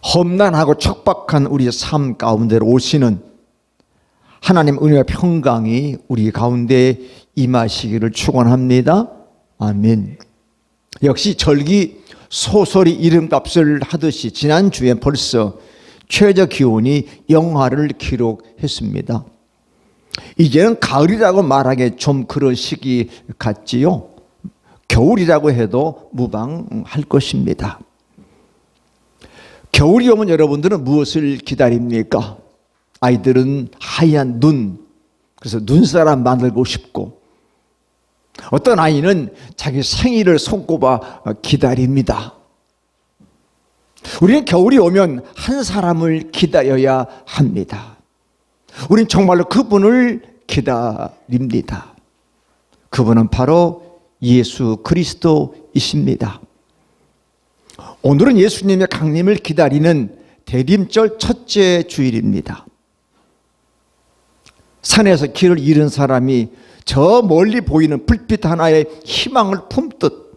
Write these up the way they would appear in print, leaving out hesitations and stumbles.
험난하고 척박한 우리 삶 가운데로 오시는 하나님 은혜와 평강이 우리 가운데 임하시기를 축원합니다. 아멘. 역시 절기 소설이 이름값을 하듯이 지난주에 벌써 최저 기온이 영하를 기록했습니다. 이제는 가을이라고 말하기 좀 그런 시기 같지요. 겨울이라고 해도 무방할 것입니다. 겨울이 오면 여러분들은 무엇을 기다립니까? 아이들은 하얀 눈, 그래서 눈사람 만들고 싶고, 어떤 아이는 자기 생일을 손꼽아 기다립니다. 우리는 겨울이 오면 한 사람을 기다려야 합니다. 우리는 정말로 그분을 기다립니다. 그분은 바로 예수 그리스도이십니다. 오늘은 예수님의 강림을 기다리는 대림절 첫째 주일입니다. 산에서 길을 잃은 사람이 저 멀리 보이는 불빛 하나에 희망을 품듯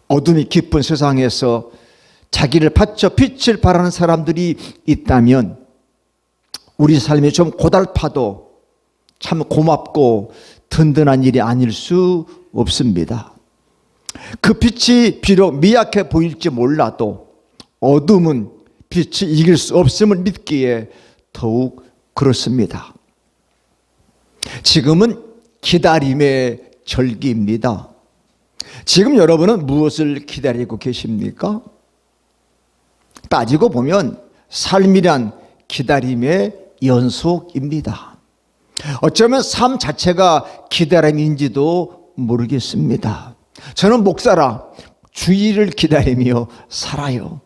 어둠이 깊은 세상에서 자기를 바쳐 빛을 발하는 사람들이 있다면 우리 삶이 좀 고달파도 참 고맙고 든든한 일이 아닐 수 없습니다. 그 빛이 비록 미약해 보일지 몰라도 어둠은 빛이 이길 수 없음을 믿기에 더욱 그렇습니다. 지금은 기다림의 절기입니다. 지금 여러분은 무엇을 기다리고 계십니까? 따지고 보면 삶이란 기다림의 연속입니다. 어쩌면 삶 자체가 기다림인지도 모르겠습니다. 저는 목사라 주일을 기다리며 살아요.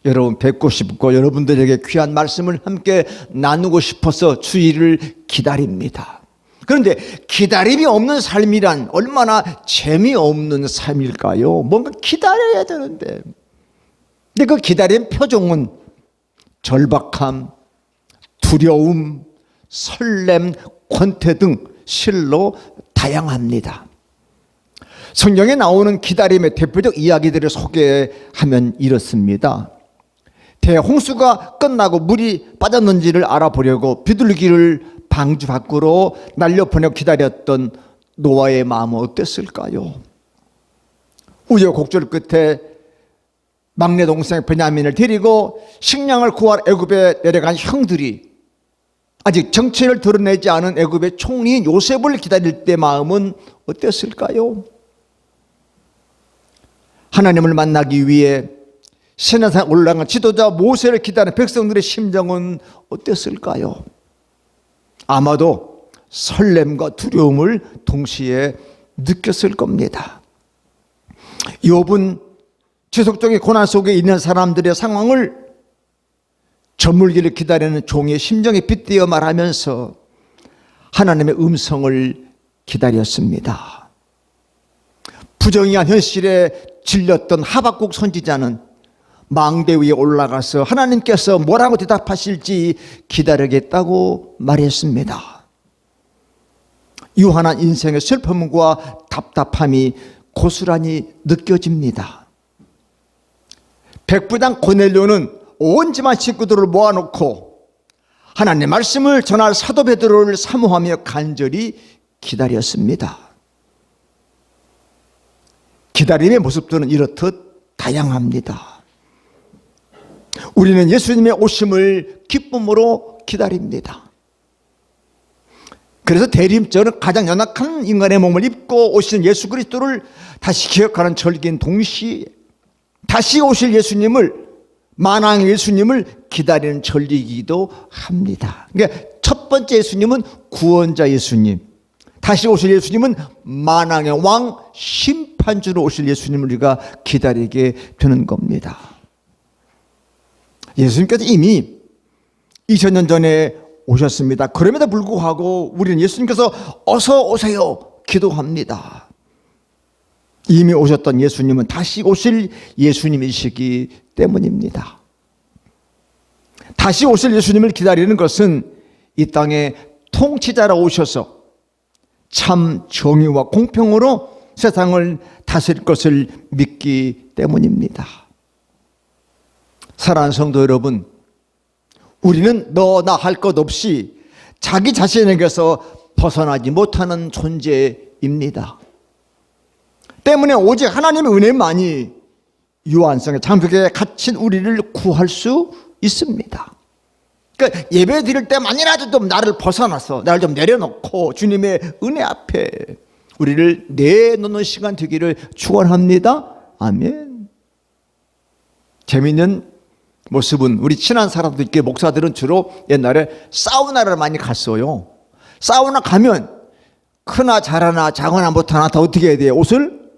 여러분 뵙고 싶고 여러분들에게 귀한 말씀을 함께 나누고 싶어서 주일을 기다립니다. 그런데 기다림이 없는 삶이란 얼마나 재미없는 삶일까요? 뭔가 기다려야 되는데. 근데 그 기다림 표정은 절박함, 두려움, 설렘, 권태 등 실로 다양합니다. 성경에 나오는 기다림의 대표적 이야기들을 소개하면 이렇습니다. 대홍수가 끝나고 물이 빠졌는지를 알아보려고 비둘기를 방주 밖으로 날려보내고 기다렸던 노아의 마음은 어땠을까요? 우여곡절 끝에 막내 동생 베냐민을 데리고 식량을 구하러 애굽에 내려간 형들이 아직 정체를 드러내지 않은 애굽의 총리인 요셉을 기다릴 때 마음은 어땠을까요? 하나님을 만나기 위해 시내산에 올라간 지도자 모세를 기다리는 백성들의 심정은 어땠을까요? 아마도 설렘과 두려움을 동시에 느꼈을 겁니다. 욥은 지속적인 고난 속에 있는 사람들의 상황을 저물기를 기다리는 종의 심정에 빗대어 말하면서 하나님의 음성을 기다렸습니다. 부정의한 현실에 질렸던 하박국 선지자는 망대 위에 올라가서 하나님께서 뭐라고 대답하실지 기다리겠다고 말했습니다. 유한한 인생의 슬픔과 답답함이 고스란히 느껴집니다. 백부장 고넬료는 온 집안 식구들을 모아놓고 하나님의 말씀을 전할 사도 베드로를 사모하며 간절히 기다렸습니다. 기다림의 모습들은 이렇듯 다양합니다. 우리는 예수님의 오심을 기쁨으로 기다립니다. 그래서 대림절은 가장 연약한 인간의 몸을 입고 오신 예수 그리스도를 다시 기억하는 절기인 동시에 다시 오실 예수님을, 만왕의 예수님을 기다리는 절기이기도 합니다. 그러니까 첫 번째 예수님은 구원자 예수님, 다시 오실 예수님은 만왕의 왕 심판주로 오실 예수님을 우리가 기다리게 되는 겁니다. 예수님께서 이미 2000년 전에 오셨습니다. 그럼에도 불구하고 우리는 예수님께서 어서 오세요 기도합니다. 이미 오셨던 예수님은 다시 오실 예수님이시기 때문입니다. 다시 오실 예수님을 기다리는 것은 이 땅에 통치자로 오셔서 참 정의와 공평으로 세상을 다스릴 것을 믿기 때문입니다. 사랑하는 성도 여러분, 우리는 너나 할 것 없이 자기 자신에게서 벗어나지 못하는 존재입니다. 때문에 오직 하나님의 은혜만이 유한성의 장벽에 갇힌 우리를 구할 수 있습니다. 그러니까 예배 드릴 때만이라도 좀 나를 벗어나서 나를 좀 내려놓고 주님의 은혜 앞에 우리를 내놓는 시간 되기를 축원합니다. 아멘. 재미있는 모습은 우리 친한 사람들께 목사들은 주로 옛날에 사우나를 많이 갔어요. 사우나 가면 크나 잘하나 작거나 못하나 다 어떻게 해야 돼요? 옷을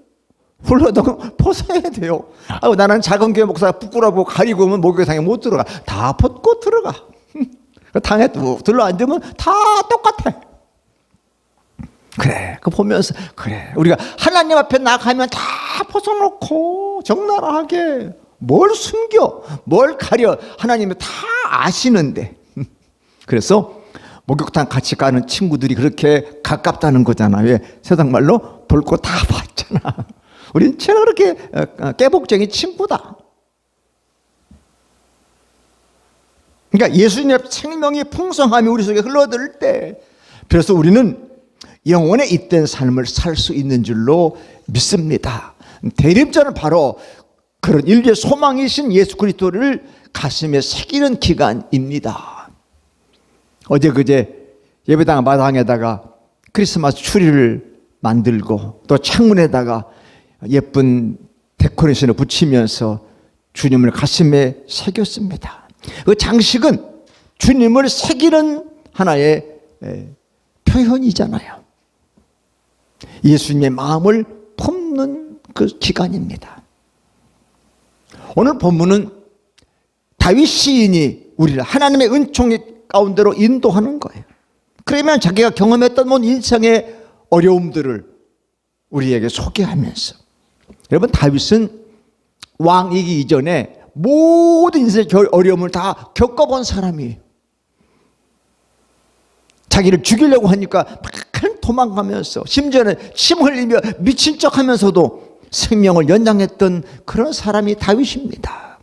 훌러덩 벗어야 돼요. 나는 작은 교회 목사가 부끄러워 가리고 오면 목욕탕에 못 들어가. 다 벗고 들어가. 당에 뚝 들러앉으면 다 똑같아. 그래, 그 보면서 그래, 우리가 하나님 앞에 나가면 다 벗어놓고 적나라하게 뭘 숨겨, 뭘 가려, 하나님이 다 아시는데. 그래서 목욕탕 같이 가는 친구들이 그렇게 가깝다는 거잖아. 왜? 세상 말로 볼 거 다 봤잖아. 우린 제가 그렇게 깨복쟁이 친구다. 그러니까 예수님의 생명이 풍성함이 우리 속에 흘러들 때, 그래서 우리는 영원에 잇된 삶을 살 수 있는 줄로 믿습니다. 대림절은 바로 그런 인류의 소망이신 예수 그리스도를 가슴에 새기는 기간입니다. 어제 그제 예배당 마당에다가 크리스마스 추리를 만들고 또 창문에다가 예쁜 데코레이션을 붙이면서 주님을 가슴에 새겼습니다. 그 장식은 주님을 새기는 하나의 표현이잖아요. 예수님의 마음을 품는 그 기간입니다. 오늘 본문은 다윗 시인이 우리를 하나님의 은총의 가운데로 인도하는 거예요. 그러면 자기가 경험했던 모든 인생의 어려움들을 우리에게 소개하면서, 여러분, 다윗은 왕이기 이전에 모든 인생의 어려움을 다 겪어본 사람이에요. 자기를 죽이려고 하니까 막 도망가면서, 심지어는 침 흘리며 미친 척 하면서도 생명을 연장했던 그런 사람이 다윗입니다.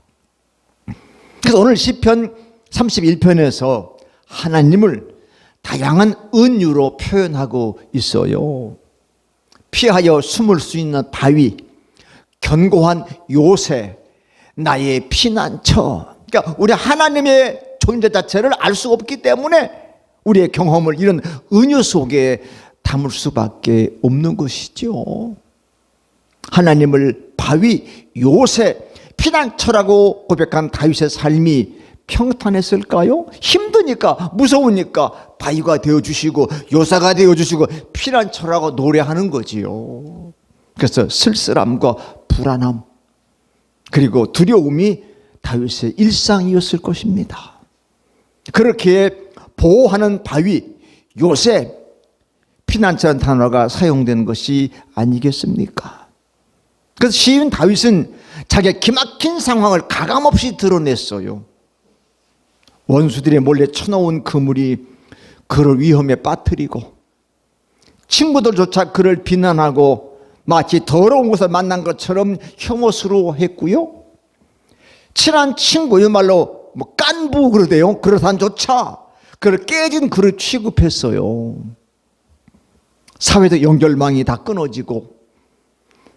그래서 오늘 시편 31편에서 하나님을 다양한 은유로 표현하고 있어요. 피하여 숨을 수 있는 바위, 견고한 요새, 나의 피난처. 그러니까 우리 하나님의 존재 자체를 알 수 없기 때문에 우리의 경험을 이런 은유 속에 담을 수밖에 없는 것이죠. 하나님을 바위, 요새, 피난처라고 고백한 다윗의 삶이 평탄했을까요? 힘드니까, 무서우니까 바위가 되어주시고 요새가 되어주시고 피난처라고 노래하는 거지요. 그래서 쓸쓸함과 불안함 그리고 두려움이 다윗의 일상이었을 것입니다. 그렇게 보호하는 바위, 요새, 피난처라는 단어가 사용된 것이 아니겠습니까? 그래서 시인 다윗은 자기의 기막힌 상황을 가감없이 드러냈어요. 원수들이 몰래 쳐놓은 그물이 그를 위험에 빠뜨리고, 친구들조차 그를 비난하고 마치 더러운 것을 만난 것처럼 혐오스러워했고요. 친한 친구야말로 깐부 그러대요. 그런 사람조차 그를 깨진 그를 취급했어요. 사회적 연결망이 다 끊어지고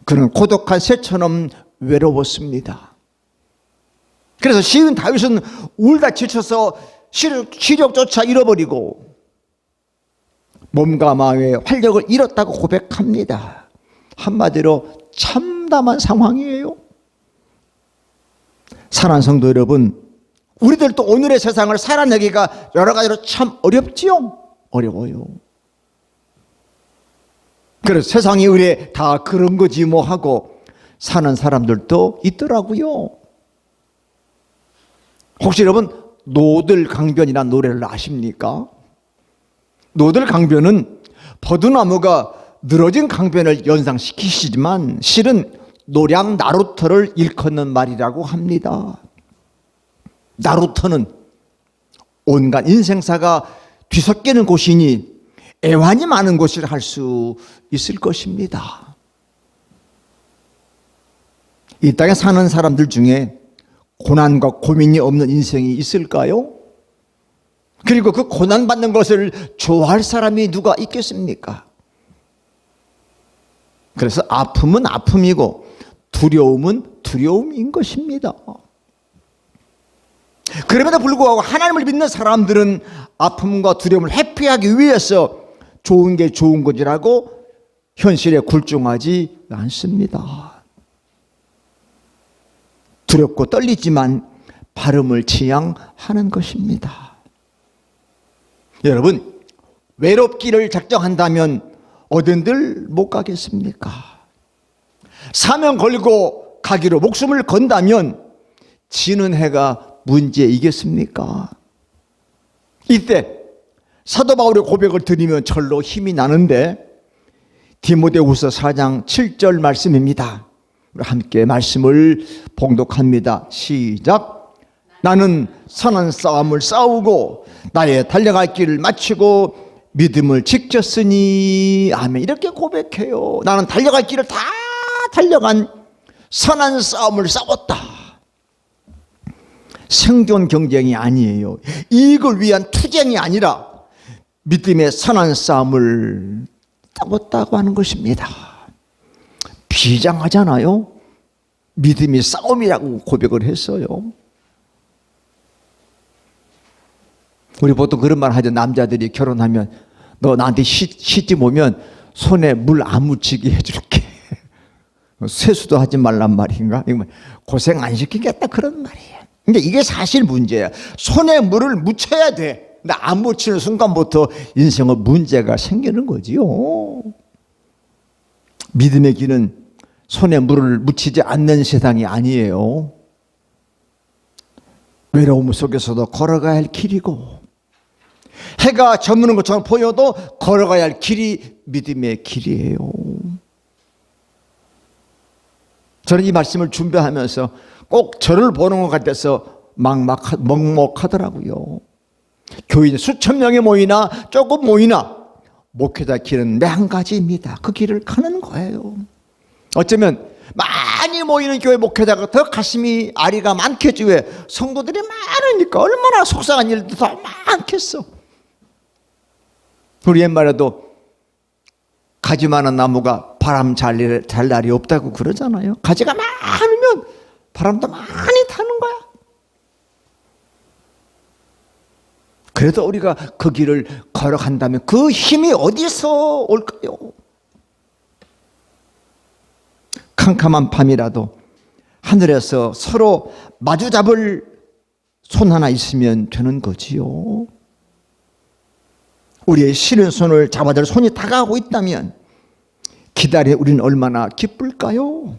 그는 고독한 새처럼 외로웠습니다. 그래서 시인 다윗은 울다 지쳐서 시력조차 잃어버리고 몸과 마음의 활력을 잃었다고 고백합니다. 한마디로 참담한 상황이에요. 사랑하는 성도 여러분, 우리들도 오늘의 세상을 살아내기가 여러 가지로 참 어렵지요? 어려워요. 그래서 세상이 그래 다 그런 거지 뭐 하고 사는 사람들도 있더라고요. 혹시 여러분 노들강변이라는 노래를 아십니까? 노들강변은 버드나무가 늘어진 강변을 연상시키시지만 실은 노량 나루터를 일컫는 말이라고 합니다. 나루터는 온갖 인생사가 뒤섞이는 곳이니 애환이 많은 곳이라 할 수 있을 것입니다. 이 땅에 사는 사람들 중에 고난과 고민이 없는 인생이 있을까요? 그리고 그 고난받는 것을 좋아할 사람이 누가 있겠습니까? 그래서 아픔은 아픔이고 두려움은 두려움인 것입니다. 그럼에도 불구하고 하나님을 믿는 사람들은 아픔과 두려움을 회피하기 위해서 좋은 게 좋은 것이라고 현실에 굴중하지 않습니다. 두렵고 떨리지만 발음을 지양하는 것입니다. 여러분, 외롭기를 작정한다면 어딘들 못 가겠습니까? 사명 걸고 가기로 목숨을 건다면 지는 해가 문제이겠습니까? 이때 사도 바울의 고백을 들으면 절로 힘이 나는데 디모데후서 4장 7절 말씀입니다. 함께 말씀을 봉독합니다. 시작. 나는 선한 싸움을 싸우고 나의 달려갈 길을 마치고 믿음을 지켰으니. 아멘. 이렇게 고백해요. 나는 달려갈 길을 다 달려간 선한 싸움을 싸웠다. 생존 경쟁이 아니에요. 이익을 위한 투쟁이 아니라 믿음의 선한 싸움을 싸웠다고 하는 것입니다. 비장하잖아요. 믿음이 싸움이라고 고백을 했어요. 우리 보통 그런 말 하죠. 남자들이 결혼하면 너 나한테 시집 오면 손에 물 안 묻히게 해줄게. 세수도 하지 말란 말인가? 고생 안 시키겠다 그런 말이에요. 근데 이게 사실 문제야. 손에 물을 묻혀야 돼. 근데 안 묻히는 순간부터 인생은 문제가 생기는 거지요. 믿음의 길은 손에 물을 묻히지 않는 세상이 아니에요. 외로움 속에서도 걸어가야 할 길이고, 해가 저무는 것처럼 보여도 걸어가야 할 길이 믿음의 길이에요. 저는 이 말씀을 준비하면서 꼭 저를 보는 것 같아서 먹먹하더라고요. 교인 수천 명이 모이나 조금 모이나 목회자 길은 한 가지입니다. 그 길을 가는 거예요. 어쩌면 많이 모이는 교회 목회자가 더 가슴이 아리가 많겠지. 왜? 성도들이 많으니까 얼마나 속상한 일도 더 많겠어. 우리 옛말에도 가지 많은 나무가 바람 잘 날이 없다고 그러잖아요. 가지가 많으면 바람도 많이 타는 거야. 그래도 우리가 그 길을 걸어간다면 그 힘이 어디서 올까요? 캄캄한 밤이라도 하늘에서 서로 마주 잡을 손 하나 있으면 되는 거지요. 우리의 싫은 손을 잡아줄 손이 다가오고 있다면 기다려 우리는 얼마나 기쁠까요?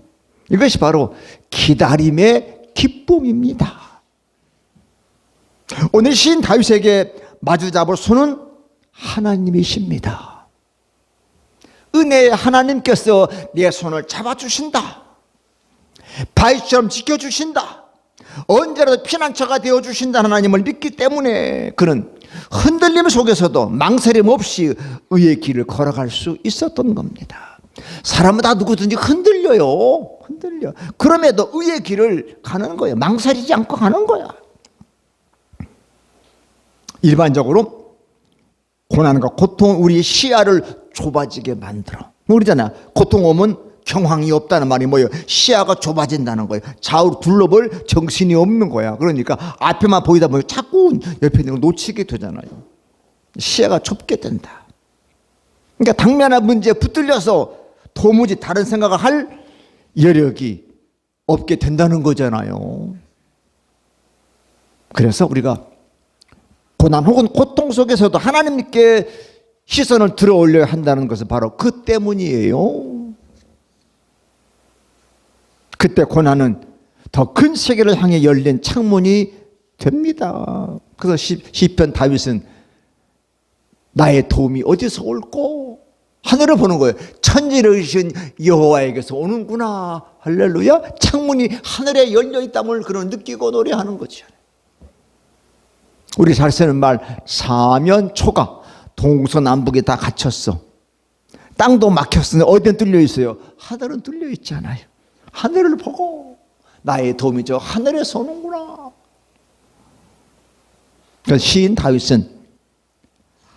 이것이 바로 기다림의 기쁨입니다. 오늘 시인 다윗에게 마주 잡을 손은 하나님이십니다. 은혜의 하나님께서 내 손을 잡아주신다. 바위처럼 지켜주신다. 언제라도 피난처가 되어주신다는 하나님을 믿기 때문에 그는 흔들림 속에서도 망설임 없이 의의 길을 걸어갈 수 있었던 겁니다. 사람은 다 누구든지 흔들려요. 흔들려. 그럼에도 의의 길을 가는 거예요. 망설이지 않고 가는 거야. 일반적으로 고난과 고통, 우리 시야를 좁아지게 만들어. 우리잖아. 고통 오면 경황이 없다는 말이 뭐예요? 시야가 좁아진다는 거예요. 좌우로 둘러볼 정신이 없는 거야. 그러니까 앞에만 보이다 보면 자꾸 옆에 있는 걸 놓치게 되잖아요. 시야가 좁게 된다. 그러니까 당면한 문제에 붙들려서 도무지 다른 생각을 할 여력이 없게 된다는 거잖아요. 그래서 우리가 고난 혹은 고통 속에서도 하나님께 시선을 들어 올려야 한다는 것은 바로 그 때문이에요. 그때 고난은 더 큰 세계를 향해 열린 창문이 됩니다. 그래서 시편 다윗은 나의 도움이 어디서 올꼬? 하늘을 보는 거예요. 천지를 지으신 여호와에게서 오는구나. 할렐루야. 창문이 하늘에 열려 있다는 그런 느끼고 노래하는 거죠. 우리 잘 쓰는 말 사면초가 동서남북에 다 갇혔어. 땅도 막혔으니 어디는 뚫려 있어요? 하늘은 뚫려 있잖아요. 하늘을 보고 나의 도움이 저 하늘에서 오는구나. 그래서 시인 다윗은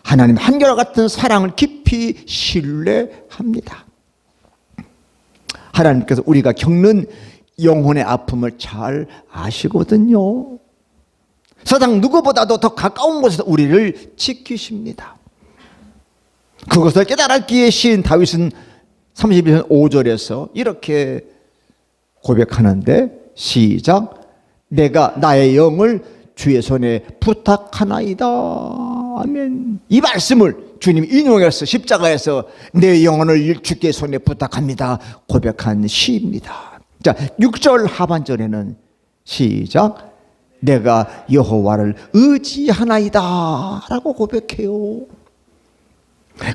하나님 한결 같은 사랑을 깊이 신뢰합니다. 하나님께서 우리가 겪는 영혼의 아픔을 잘 아시거든요. 세상 누구보다도 더 가까운 곳에서 우리를 지키십니다. 그것을 깨달았기에 시인 다윗은 31편 5절에서 이렇게 고백하는데, 시작. 내가 나의 영을 주의 손에 부탁하나이다. 아멘. 이 말씀을 주님이 인용해서 십자가에서 내 영혼을 주께 손에 부탁합니다 고백한 시입니다. 자, 6절 하반절에는 시작. 내가 여호와를 의지하나이다 라고 고백해요.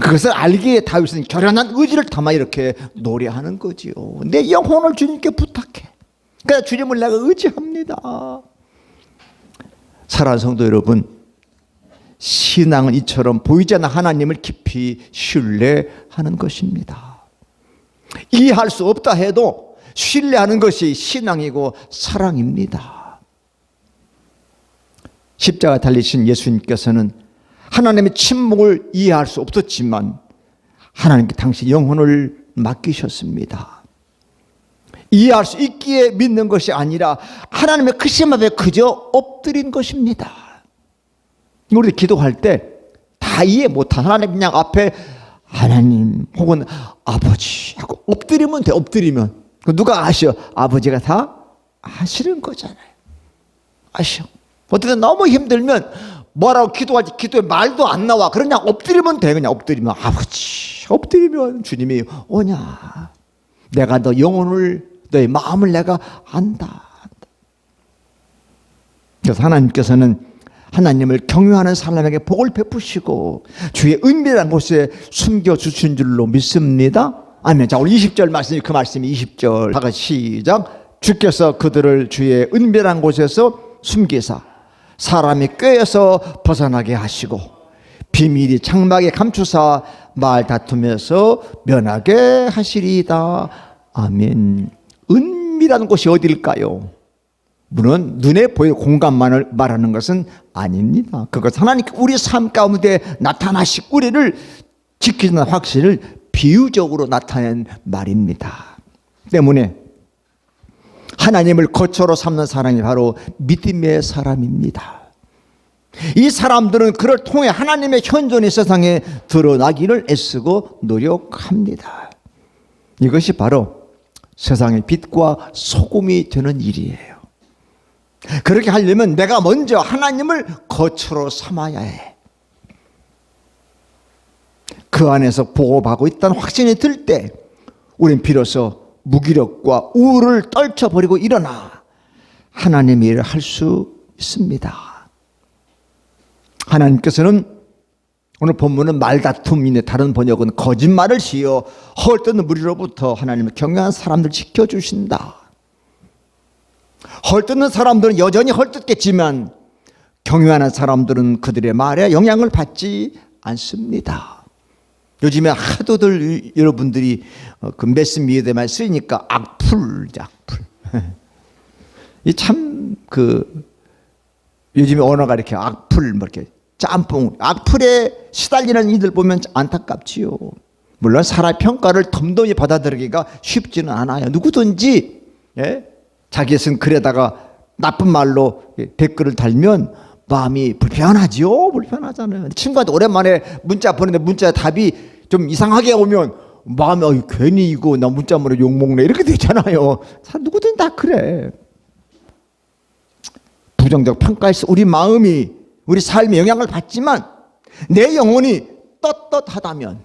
그것을 알기에 다윗은 결연한 의지를 담아 이렇게 노래하는 거지요. 내 영혼을 주님께 부탁해. 그래서 주님을 내가 의지합니다. 사랑하는 성도 여러분, 신앙은 이처럼 보이지 않는 하나님을 깊이 신뢰하는 것입니다. 이해할 수 없다 해도 신뢰하는 것이 신앙이고 사랑입니다. 십자가 달리신 예수님께서는 하나님의 침묵을 이해할 수 없었지만 하나님께 당시 영혼을 맡기셨습니다. 이해할 수 있기에 믿는 것이 아니라 하나님의 크심 앞에 그저 엎드린 것입니다. 우리 기도할 때 다 이해 못한 하나님 그냥 앞에 하나님 혹은 아버지 하고 엎드리면 돼. 엎드리면 누가 아셔? 아버지가 다 아시는 거잖아요. 아셔. 어쨌든 너무 힘들면 뭐라고 기도하지? 기도에 말도 안 나와. 그냥 엎드리면 돼. 그냥 엎드리면 아버지. 엎드리면 주님이 오냐. 내가 너 영혼을 너의 마음을 내가 안다. 그래서 하나님께서는 하나님을 경외하는 사람에게 복을 베푸시고 주의 은밀한 곳에 숨겨주신 줄로 믿습니다. 아멘. 자, 우리 20절 말씀이 그 말씀이 20절. 다 같이 시작. 주께서 그들을 주의 은밀한 곳에서 숨기사 사람이 꾀에서 벗어나게 하시고 비밀이 장막에 감추사 말 다툼에서 면하게 하시리이다. 아멘. 은밀한 곳이 어딜까요? 물론 눈에 보이는 공간만을 말하는 것은 아닙니다. 그것 하나님께 우리 삶 가운데 나타나시 우리를 지키는 확신을 비유적으로 나타낸 말입니다. 때문에 하나님을 거처로 삼는 사람이 바로 믿음의 사람입니다. 이 사람들은 그를 통해 하나님의 현존이 세상에 드러나기를 애쓰고 노력합니다. 이것이 바로 세상의 빛과 소금이 되는 일이에요. 그렇게 하려면 내가 먼저 하나님을 거처로 삼아야 해. 그 안에서 보호받고 있다는 확신이 들 때 우린 비로소 무기력과 우울을 떨쳐버리고 일어나 하나님의 일을 할 수 있습니다. 하나님께서는 오늘 본문은 말다툼인데 다른 번역은 거짓말을 지어 헐뜯는 무리로부터 하나님을 경외한 사람들 지켜주신다. 헐뜯는 사람들은 여전히 헐뜯겠지만 경외하는 사람들은 그들의 말에 영향을 받지 않습니다. 요즘에 하도들 여러분들이 그 매스미디어에만 쓰니까 악플. 이 참 요즘에 언어가 이렇게 악플 뭐 이렇게 짬뽕 악플에 시달리는 이들 보면 안타깝지요. 물론 사람 평가를 덤덤히 받아들이기가 쉽지는 않아요. 누구든지 자기 쓴 글에다가 나쁜 말로 댓글을 달면 마음이 불편하지요. 불편하잖아요. 친구한테 오랜만에 문자 보내는데 문자 답이 좀 이상하게 오면 마음이 괜히 이거 나 문자문에 욕먹네 이렇게 되잖아요. 누구든 다 그래. 부정적 평가에서 우리 마음이 우리 삶에 영향을 받지만 내 영혼이 떳떳하다면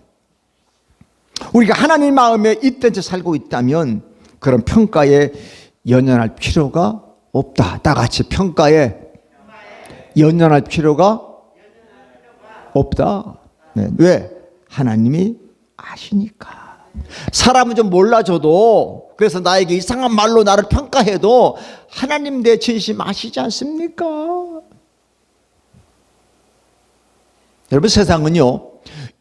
우리가 하나님 마음에 있던 채 살고 있다면 그런 평가에 연연할 필요가 없다. 다 같이 평가에 연연할 필요가 없다. 네. 왜? 하나님이 아시니까. 사람은 좀 몰라줘도 그래서 나에게 이상한 말로 나를 평가해도 하나님 내 진심 아시지 않습니까? 여러분 세상은요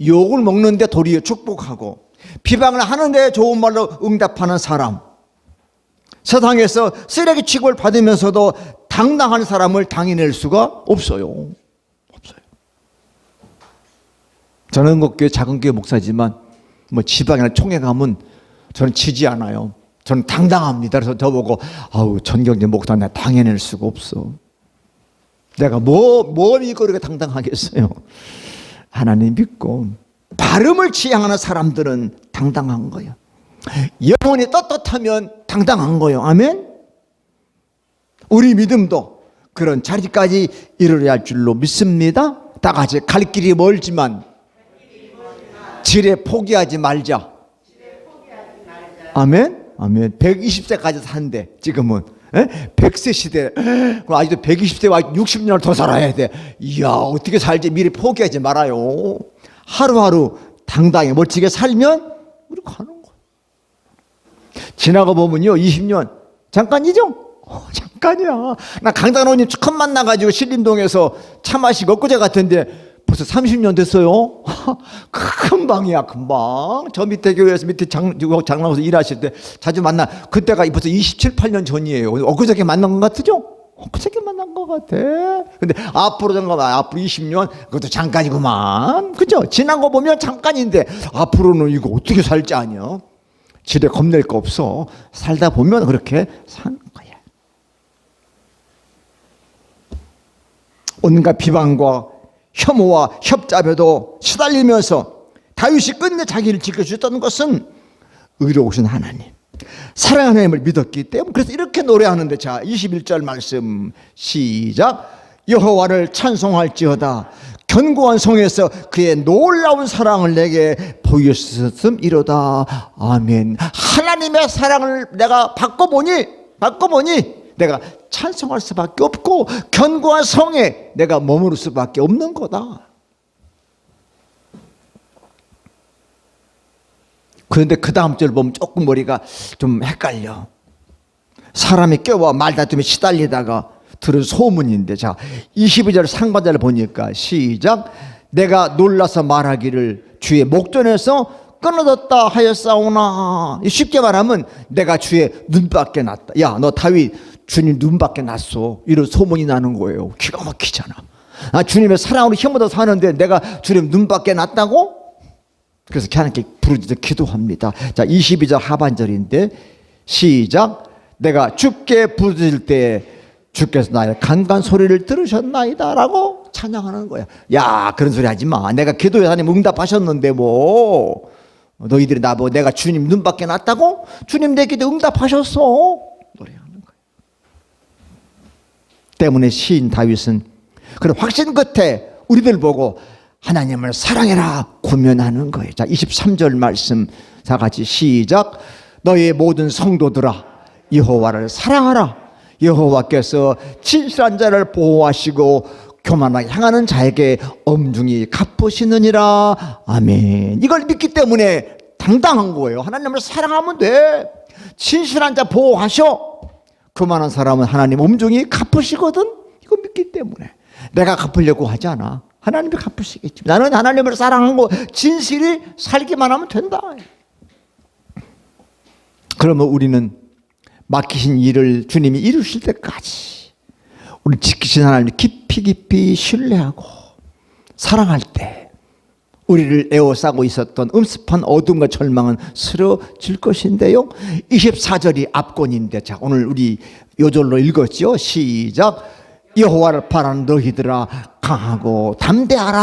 욕을 먹는데 도리어 축복하고 비방을 하는데 좋은 말로 응답하는 사람 세상에서 쓰레기 취급을 받으면서도 당당한 사람을 당해낼 수가 없어요. 없어요. 저는 한국교회 작은 교회 목사지만 뭐 지방이나 총회 가면 저는 지지 않아요. 저는 당당합니다. 그래서 저보고 아우 전경재 목사 나 당해낼 수가 없어. 내가 뭐 믿고 이렇게 당당하겠어요. 하나님 믿고 발음을 지향하는 사람들은 당당한 거예요. 영혼이 떳떳하면 당당한 거예요. 아멘. 우리 믿음도 그런 자리까지 이르러야 할 줄로 믿습니다. 다 같이 갈 길이 멀지만 지레 포기하지 말자. 아멘. 아멘. 120세까지 산대. 지금은 100세 시대. 그럼 아직도 120세 와 60년을 더 살아야 돼. 이야 어떻게 살지 미리 포기하지 말아요. 하루하루 당당히 멋지게 살면 우리 가는 거예요. 지나가 보면요 20년 잠깐이죠. 잠깐이야. 나 강단원님 처음 만나가지고 신림동에서 차 마시고 엊그제 같은데 벌써 30년 됐어요. 금방이야 금방. 저 밑에 교회에서 밑에 장로에서 일하실 때 자주 만나. 그때가 벌써 27, 8년 전이에요. 엊그저께 만난 것 같죠? 엊그저께 만난 것 같아. 근데 앞으로 잠깐만 앞으로 20년 그것도 잠깐이구만. 그죠? 지난 거 보면 잠깐인데 앞으로는 이거 어떻게 살지 아냐. 지레 겁낼 거 없어. 살다 보면 그렇게 사는 거야. 온갖 비방과 혐오와 협잡에도 시달리면서 다윗이 끝내 자기를 지켜주셨다는 것은 의로우신 하나님, 사랑하는 하나님을 믿었기 때문에. 그래서 이렇게 노래하는데, 자 21절 말씀 시작. 여호와를 찬송할지어다. 견고한 성에서 그의 놀라운 사랑을 내게 보였음이로다. 아멘. 하나님의 사랑을 내가 바꿔보니 내가 찬송할 수밖에 없고 견고한 성에 내가 머무를 수밖에 없는 거다. 그런데 그 다음 절 보면 조금 머리가 좀 헷갈려. 사람이 껴와 말다툼에 시달리다가 들은 소문인데, 자 22절 상반절을 보니까 시작. 내가 놀라서 말하기를 주의 목전에서 끊어졌다 하였사오나. 쉽게 말하면 내가 주의 눈밖에 났다. 야 너 다윗 주님 눈밖에 났어. 이런 소문이 나는 거예요. 기가 막히잖아. 주님의 사랑으로 힘얻어 사는데 내가 주님 눈밖에 났다고? 그래서 하나님께 부르짖어 기도합니다. 자 22절 하반절인데 시작. 내가 주께 부르짖을 때 주께서 나의 간간 소리를 들으셨나이다 라고 찬양하는 거야. 야 그런 소리 하지 마. 내가 기도해 하나님 응답하셨는데 뭐 너희들이 나보고 내가 주님 눈밖에 났다고? 주님 내 기도 응답하셨어. 노래하는 거야. 때문에 시인 다윗은 그런 확신 끝에 우리들 보고 하나님을 사랑해라 고면하는 거예요. 자 23절 말씀 다 같이 시작. 너희 모든 성도들아 여호와를 사랑하라. 여호와께서 진실한 자를 보호하시고 교만하게 향하는 자에게 엄중히 갚으시느니라. 아멘. 이걸 믿기 때문에 당당한 거예요. 하나님을 사랑하면 돼. 진실한 자 보호하셔. 교만한 사람은 하나님 엄중히 갚으시거든. 이거 믿기 때문에 내가 갚으려고 하지 않아. 하나님이 갚으시겠지. 나는 하나님을 사랑하고 진실이 살기만 하면 된다. 그러면 우리는 맡기신 일을 주님이 이루실 때까지 우리 지키신 하나님을 깊이 신뢰하고 사랑할 때 우리를 에워싸고 있었던 음습한 어둠과 절망은 쓰러질 것인데요. 24절이 앞권인데, 자 오늘 우리 요절로 읽었죠. 시작. 여호와를 바라는 너희들아 강하고 담대하라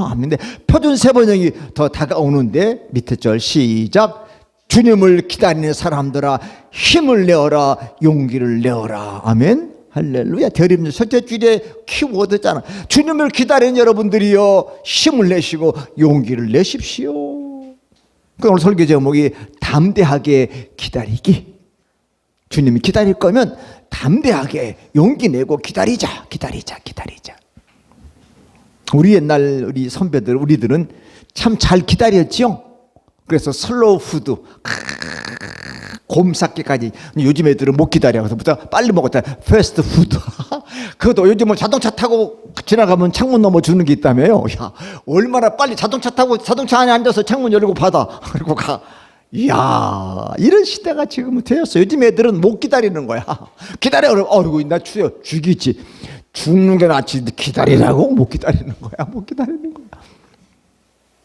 하는데 표준 세번역이 더 다가오는데 밑에 절 시작. 주님을 기다리는 사람들아 힘을 내어라 용기를 내어라. 아멘. 할렐루야. 대립 첫째 줄에 키워드잖아. 주님을 기다리는 여러분들이여 힘을 내시고 용기를 내십시오. 그 오늘 설교 제목이 담대하게 기다리기. 주님이 기다릴 거면 담대하게 용기 내고 기다리자. 우리 옛날 우리 선배들 우리들은 참 잘 기다렸지요. 그래서 슬로우 푸드 곰삭기까지. 요즘 애들은 못 기다려. 그래서 빨리 먹었다. 패스트 푸드. 그것도 요즘은 자동차 타고 지나가면 창문 넘어 주는 게 있다며요. 야, 얼마나 빨리 자동차 타고 자동차 안에 앉아서 창문 열고 받아. 그리고 가. 이야, 이런 시대가 지금은 되었어. 요즘 애들은 못 기다리는 거야. 기다려. 그러면 어이구, 나 죽이지. 죽는 게 낫지. 기다리라고? 못 기다리는 거야. 못 기다리는 거야.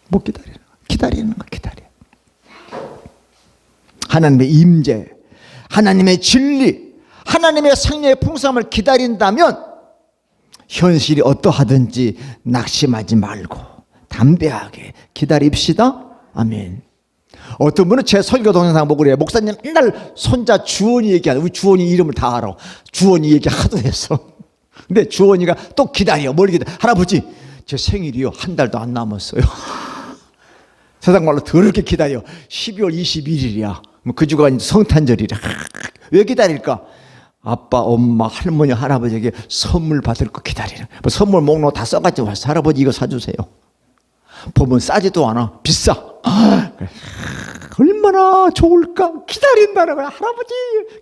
못 기다리는 거야. 기다리는 거야. 기다려. 하나님의 임재, 하나님의 진리, 하나님의 생명의 풍성함을 기다린다면 현실이 어떠하든지 낙심하지 말고 담대하게 기다립시다. 아멘. 어떤 분은 제 설교 동영상 보고 그래요. 목사님 맨날 손자 주원이 얘기하는, 우리 주원이 이름을 다 알아. 주원이 얘기 하도 했어. 근데 주원이가 또 기다려. 뭘 기다려? 할아버지, 제 생일이요. 한 달도 안 남았어요. 세상 말로 더럽게 기다려. 12월 21일이야. 그 주가 성탄절이라. 왜 기다릴까? 아빠, 엄마, 할머니, 할아버지에게 선물 받을 거 기다리는. 뭐 선물 목록 다 써가지고 왔어. 할아버지 이거 사주세요. 보면 싸지도 않아. 비싸. 얼마나 좋을까? 기다린다는 거야. 할아버지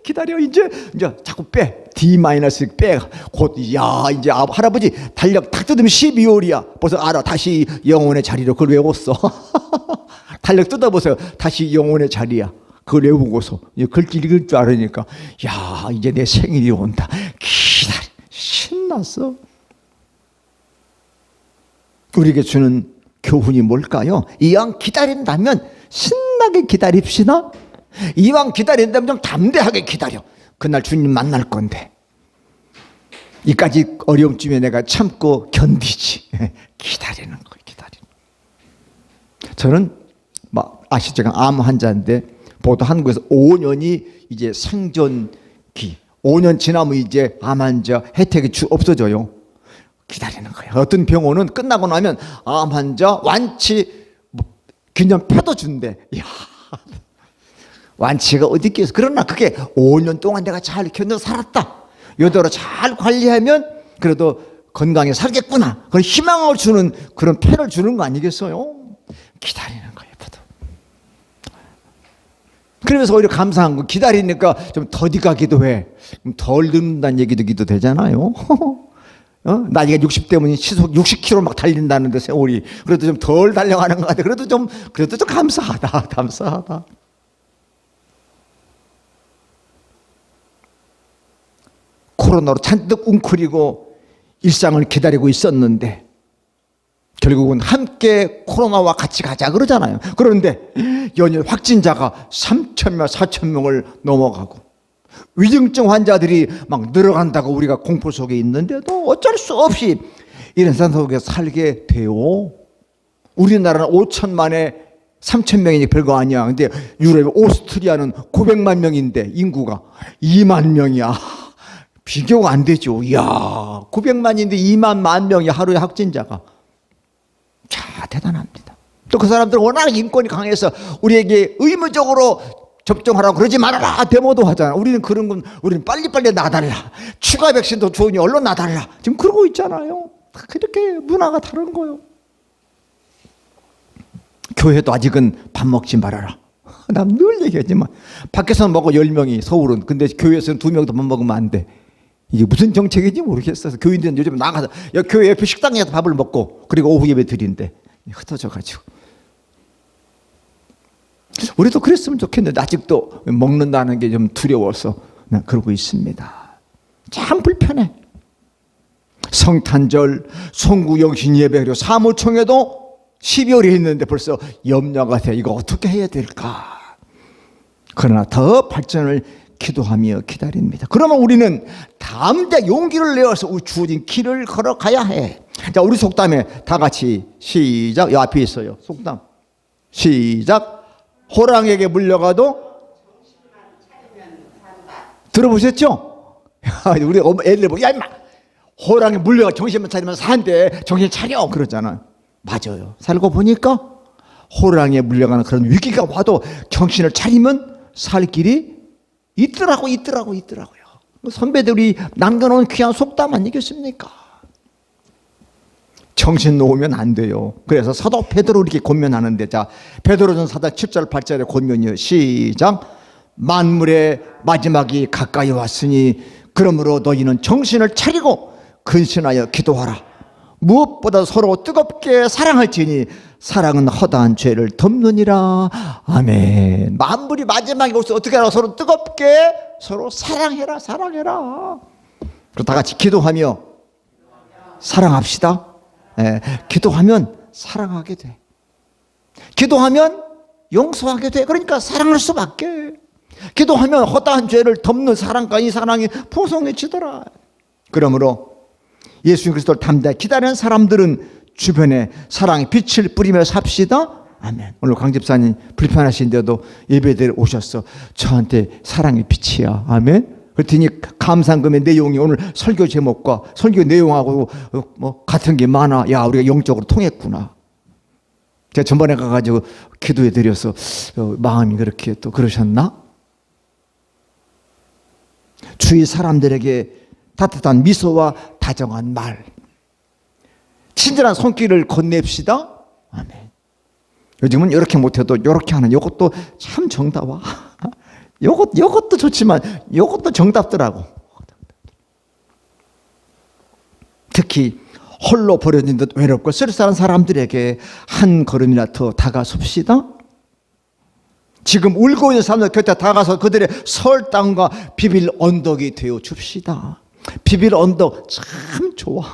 기다려. 이제 자꾸 빼. D- 빼. 곧 야 이제 할아버지 달력 딱 뜯으면 12월이야. 벌써 알아. 다시 영혼의 자리로 그걸 외웠어. 달력 뜯어보세요. 다시 영혼의 자리야. 그걸 외우고서 글귀 읽을 줄 알으니까 야 이제 내 생일이 온다. 기다려. 신났어. 우리에게 주는 교훈이 뭘까요? 이왕 기다린다면 신나게 기다립시다. 이왕 기다린다면 좀 담대하게 기다려. 그날 주님 만날 건데 이까지 어려움쯤에 내가 참고 견디지. 기다리는 거예요. 기다리는. 저는 아시죠? 제가 암 환자인데 보통 한국에서 5년이 이제 생존기. 5년 지나면 이제 암 환자 혜택이 없어져요. 기다리는 거예요. 어떤 병원은 끝나고 나면 암 환자 완치 기념표도 준대. 이야, 완치가 어디 있겠어. 그러나 그게 5년 동안 내가 잘 견뎌 살았다. 이대로 잘 관리하면 그래도 건강에 살겠구나. 그런 희망을 주는 그런 표를 주는 거 아니겠어요? 기다리는 거예요. 그러면서 오히려 감사한 거 기다리니까 좀 더디가 기도해. 덜 늙는다는 얘기도 기도되잖아요. 나이가 60대면 시속 60km 막 달린다는데 세월이. 그래도 좀 덜 달려가는 것 같아. 그래도 좀 감사하다. 감사하다. 코로나로 잔뜩 웅크리고 일상을 기다리고 있었는데 결국은 함께 코로나와 같이 가자 그러잖아요. 그런데 연일 확진자가 3,000명, 4,000명을 넘어가고 위중증 환자들이 막 늘어간다고 우리가 공포 속에 있는데도 어쩔 수 없이 이런 세상 속에 살게 돼요. 우리나라는 5천만에 3,000명이니 별거 아니야. 근데 유럽, 오스트리아는 900만 명인데 인구가 2만 명이야. 비교가 안 되죠. 이야, 900만인데 2만 만 명이 하루에 확진자가. 자, 대단합니다. 또 그 사람들은 워낙 인권이 강해서 우리에게 의무적으로 접종하라고 그러지 말아라 데모도 하잖아. 우리는 그런 건 우리는 빨리빨리 놔달라. 추가 백신도 좋으니 얼른 놔달라. 지금 그러고 있잖아요. 그렇게 문화가 다른 거예요. 교회도 아직은 밥 먹지 말아라. 난 늘 얘기하지만 밖에서는 먹어 10명이 서울은. 근데 교회에서는 2명도 못 먹으면 안 돼. 이게 무슨 정책인지 모르겠어서 교인들은 요즘 나가서 교회 옆에 식당에서 밥을 먹고 그리고 오후 예배 드린대. 흩어져가지고. 우리도 그랬으면 좋겠는데 아직도 먹는다는 게 좀 두려워서 그러고 있습니다. 참 불편해. 성탄절, 송구영신 예배 그리고 사무총회도 12월에 있는데 벌써 염려가 돼. 이거 어떻게 해야 될까? 그러나 더 발전을 기도하며 기다립니다. 그러면 우리는 담대 용기를 내어서 주어진 길을 걸어가야 해. 자, 우리 속담에 다 같이 시작. 이 앞에 있어요. 속담. 시작. 호랑이에게 물려가도 들어보셨죠? 우리 애들 보고 야 임마 호랑이 물려가 정신만 차리면 산대. 정신 차려 그러잖아. 맞아요. 살고 보니까 호랑이에 물려가는 그런 위기가 와도 정신을 차리면 살 길이 있더라고요. 선배들이 남겨놓은 귀한 속담 아니겠습니까? 정신 놓으면 안 돼요. 그래서 사도 베드로 이렇게 권면하는데, 자, 베드로전 4장 7절 8절의 권면이요. 시작. 만물의 마지막이 가까이 왔으니 그러므로 너희는 정신을 차리고 근신하여 기도하라. 무엇보다 서로 뜨겁게 사랑할지니 사랑은 허다한 죄를 덮느니라. 아멘. 만물이 마지막에 올수 어떻게 하라? 서로 뜨겁게 서로 사랑해라. 그리고 다 같이 기도하며 사랑합시다. 기도하면 사랑하게 돼. 기도하면 용서하게 돼. 그러니까 사랑할 수밖에. 기도하면 허다한 죄를 덮는 사랑과 이 사랑이 풍성해지더라. 그러므로 예수 그리스도를 담대하게 기다리는 사람들은 주변에 사랑의 빛을 뿌리며 삽시다. 아멘. 오늘 강 집사님 불편하신데도 예배드리러 오셨어. 저한테 사랑의 빛이야. 아멘. 그랬더니 감상금의 내용이 오늘 설교 제목과 설교 내용하고 같은 게 많아. 야, 우리가 영적으로 통했구나. 제가 전번에 가가지고 기도해 드려서 마음이 그렇게 또 그러셨나? 주위 사람들에게 따뜻한 미소와 다정한 말, 친절한 손길을 건넵시다. 아멘. 요즘은 이렇게 못해도 이렇게 하는 이것도 참 정답아. 이것도 좋지만 이것도 정답더라고. 특히 홀로 버려진 듯 외롭고 쓸쓸한 사람들에게 한 걸음이나 더 다가섭시다. 지금 울고 있는 사람들 곁에 다가서 그들의 설당과 비빌 언덕이 되어 줍시다. 비빌 언덕 참 좋아.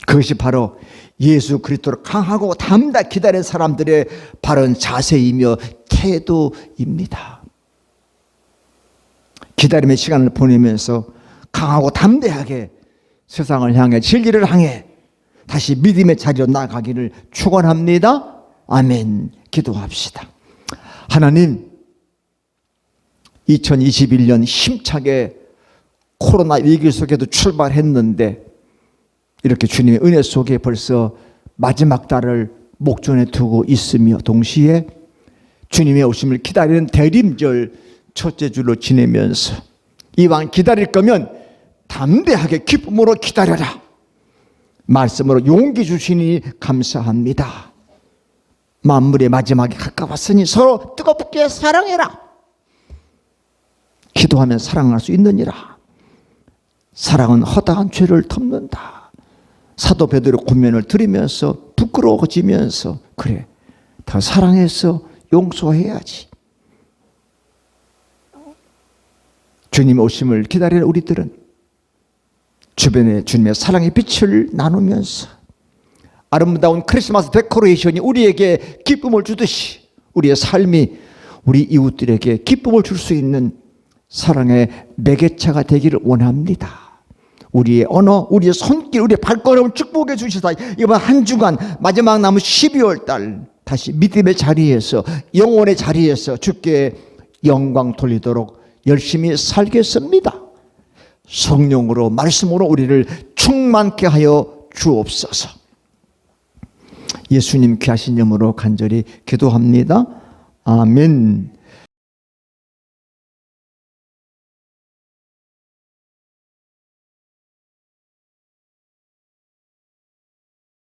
그것이 바로 예수 그리스도를 강하고 담대하게 기다리는 사람들의 바른 자세이며 태도입니다. 기다림의 시간을 보내면서 강하고 담대하게 세상을 향해 진리를 향해 다시 믿음의 자리로 나아가기를 축원합니다. 아멘. 기도합시다. 하나님, 2021년 힘차게 코로나 위기 속에도 출발했는데 이렇게 주님의 은혜 속에 벌써 마지막 달을 목전에 두고 있으며 동시에 주님의 오심을 기다리는 대림절 첫째 주로 지내면서 이왕 기다릴 거면 담대하게 기쁨으로 기다려라. 말씀으로 용기 주시니 감사합니다. 만물의 마지막이 가까웠으니 서로 뜨겁게 사랑해라. 기도하면 사랑할 수 있느니라. 사랑은 허다한 죄를 덮는다. 사도 베드로 권면을 들으면서 부끄러워지면서 그래, 더 사랑해서 용서해야지. 주님 오심을 기다리는 우리들은 주변에 주님의 사랑의 빛을 나누면서 아름다운 크리스마스 데코레이션이 우리에게 기쁨을 주듯이 우리의 삶이 우리 이웃들에게 기쁨을 줄 수 있는 사랑의 매개차가 되기를 원합니다. 우리의 언어, 우리의 손길, 우리의 발걸음을 축복해 주시다. 이번 한 주간 마지막 남은 12월 달 다시 믿음의 자리에서 영혼의 자리에서 주께 영광 돌리도록 열심히 살겠습니다. 성령으로 말씀으로 우리를 충만케 하여 주옵소서. 예수님 귀하신 이름으로 간절히 기도합니다. 아멘.